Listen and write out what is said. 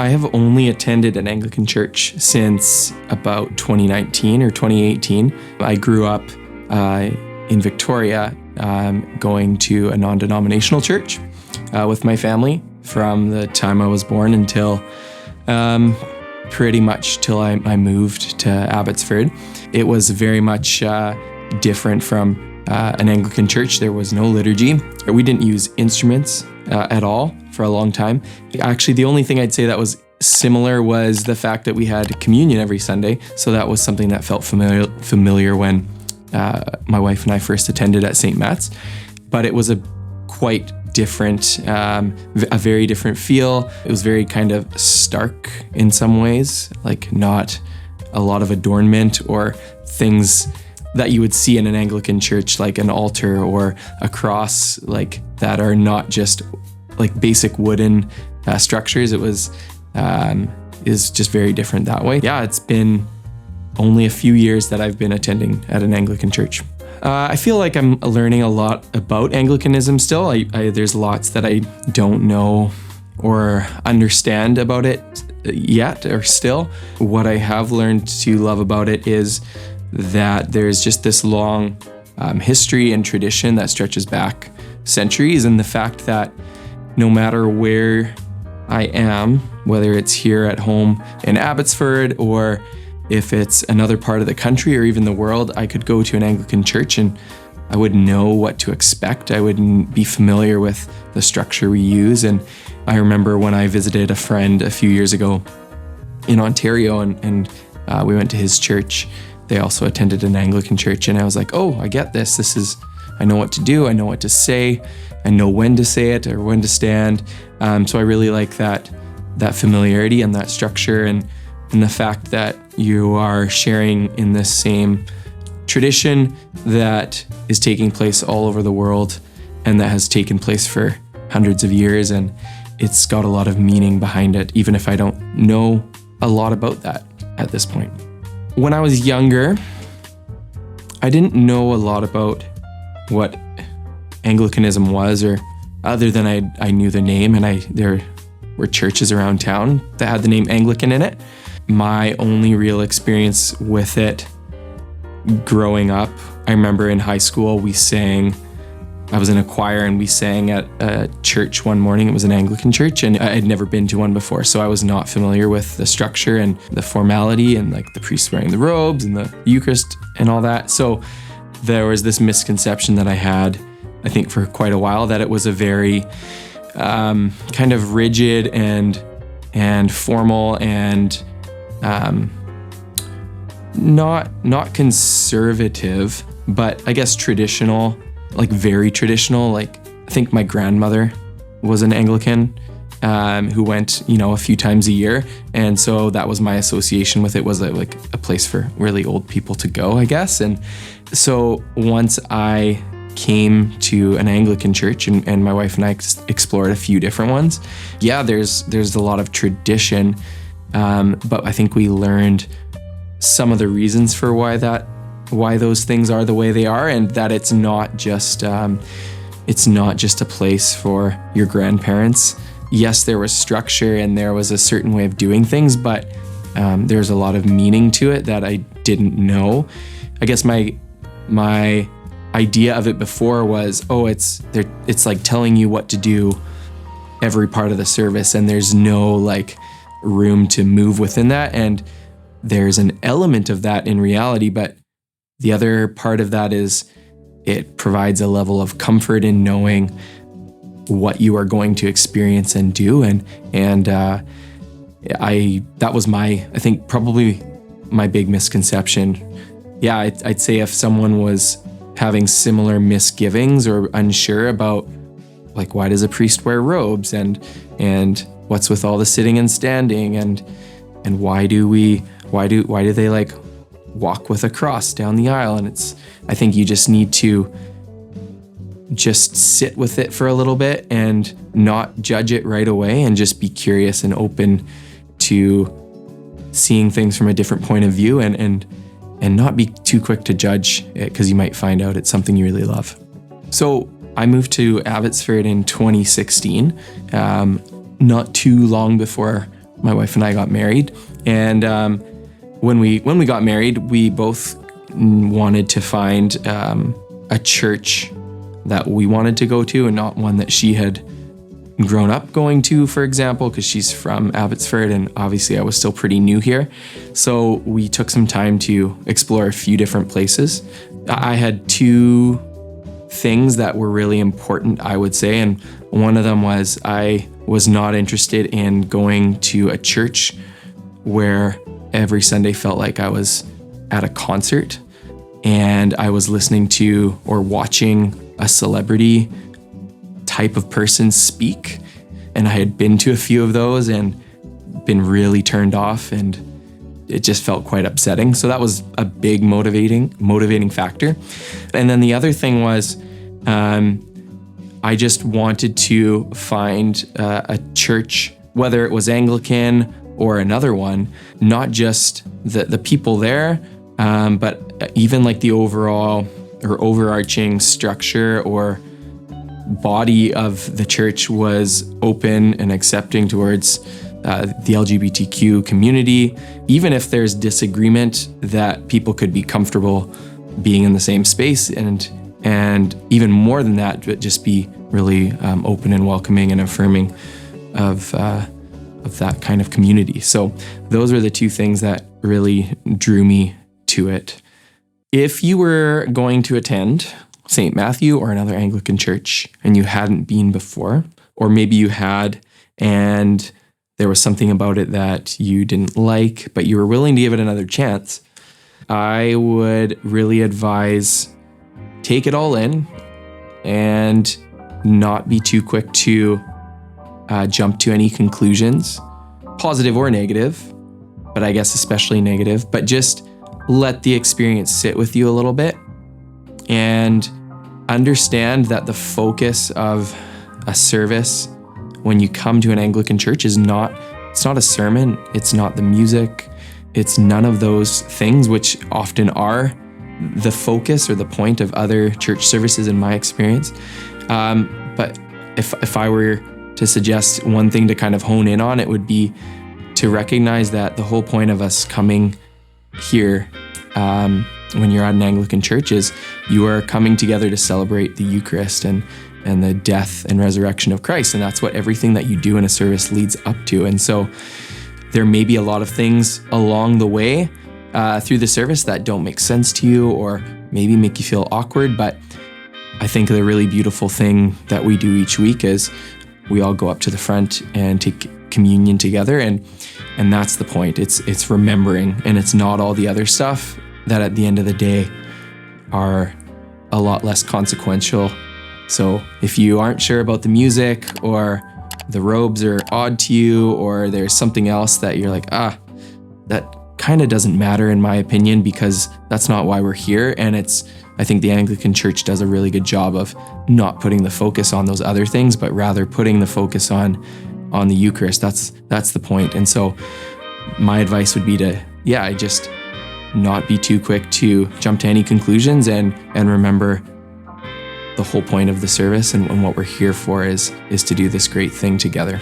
I have only attended an Anglican church since about 2019 or 2018. I grew up in Victoria, going to a non-denominational church with my family from the time I was born until pretty much till I moved to Abbotsford. It was very much different from an Anglican church. There was no liturgy. We didn't use instruments at all for a long time. Actually, the only thing I'd say that was similar was the fact that we had communion every Sunday. So that was something that felt familiar when my wife and I first attended at St. Matt's. But it was a quite different, a very different feel. It was very kind of stark in some ways, like not a lot of adornment or things that you would see in an Anglican church, like an altar or a cross, like that are not just like basic wooden structures. It was is just very different that way. Yeah, it's been only a few years that I've been attending at an Anglican church. I feel like I'm learning a lot about Anglicanism still. There's lots that I don't know or understand about it yet or still. What I have learned to love about it is that there's just this long history and tradition that stretches back centuries, and the fact that no matter where I am, whether it's here at home in Abbotsford or if it's another part of the country or even the world, I could go to an Anglican church and I would know what to expect. I would be familiar with the structure we use. And I remember when I visited a friend a few years ago in Ontario and we went to his church. They also attended an Anglican church, and I was like, oh, I get this. I know what to do. I know what to say. I know when to say it or when to stand. So I really like that familiarity and that structure and the fact that you are sharing in this same tradition that is taking place all over the world and that has taken place for hundreds of years, and it's got a lot of meaning behind it, even if I don't know a lot about that at this point. When I was younger, I didn't know a lot about what Anglicanism was, or other than I knew the name, and there were churches around town that had the name Anglican in it. My only real experience with it growing up, I remember in high school I was in a choir and we sang at a church one morning. It was an Anglican church and I had never been to one before, so I was not familiar with the structure and the formality and like the priests wearing the robes and the Eucharist and all that. So there was this misconception that I had, I think for quite a while, that it was a very kind of rigid and formal and not conservative, but I guess traditional, like very traditional. Like I think my grandmother was an Anglican who went, a few times a year. And so that was my association with it, was like a place for really old people to go, I guess. And so once I came to an Anglican church and my wife and I explored a few different ones, yeah, there's a lot of tradition. But I think we learned some of the reasons for why those things are the way they are, and that it's not just a place for your grandparents. Yes, there was structure and there was a certain way of doing things, but there's a lot of meaning to it that I didn't know. I guess my idea of it before was, it's like telling you what to do every part of the service, and there's no like room to move within that. And there's an element of that in reality, but the other part of that is it provides a level of comfort in knowing what you are going to experience and do. And that was I think probably my big misconception. Yeah, I'd say if someone was having similar misgivings or unsure about like, why does a priest wear robes and what's with all the sitting and standing and why do they like walk with a cross down the aisle? And I think you just need to just sit with it for a little bit and not judge it right away and just be curious and open to seeing things from a different point of view and not be too quick to judge it, because you might find out it's something you really love. So I moved to Abbotsford in 2016, not too long before my wife and I got married. And when we got married, we both wanted to find a church that we wanted to go to and not one that she had grown up going to, for example, because she's from Abbotsford and obviously I was still pretty new here. So we took some time to explore a few different places. I had two things that were really important, I would say, and one of them was I was not interested in going to a church where every Sunday felt like I was at a concert and I was listening to or watching a celebrity type of person speak. And I had been to a few of those and been really turned off, and it just felt quite upsetting. So that was a big motivating factor. And then the other thing was I just wanted to find a church, whether it was Anglican or another one, not just the people there, but even like the overall or overarching structure or body of the church was open and accepting towards the LGBTQ community. Even if there's disagreement, that people could be comfortable being in the same space, and even more than that, just be really open and welcoming and affirming of that kind of community. So those were the two things that really drew me to it. If you were going to attend St. Matthew or another Anglican church and you hadn't been before, or maybe you had and there was something about it that you didn't like, but you were willing to give it another chance, I would really advise take it all in and not be too quick to jump to any conclusions, positive or negative, but I guess especially negative, but just let the experience sit with you a little bit and understand that the focus of a service when you come to an Anglican church it's not a sermon, it's not the music, it's none of those things which often are the focus or the point of other church services in my experience. But if I were to suggest one thing to kind of hone in on, it would be to recognize that the whole point of us coming here when you're at an Anglican church is you are coming together to celebrate the Eucharist and the death and resurrection of Christ. And that's what everything that you do in a service leads up to. And so there may be a lot of things along the way through the service that don't make sense to you or maybe make you feel awkward. But I think the really beautiful thing that we do each week is we all go up to the front and take communion together. And that's the point. It's remembering, and it's not all the other stuff that at the end of the day are a lot less consequential. So if you aren't sure about the music or the robes are odd to you, or there's something else that you're like, that kind of doesn't matter in my opinion, because that's not why we're here. And I think the Anglican Church does a really good job of not putting the focus on those other things, but rather putting the focus on the Eucharist. That's the point. And so my advice would be to, just not be too quick to jump to any conclusions and remember the whole point of the service and what we're here for is to do this great thing together.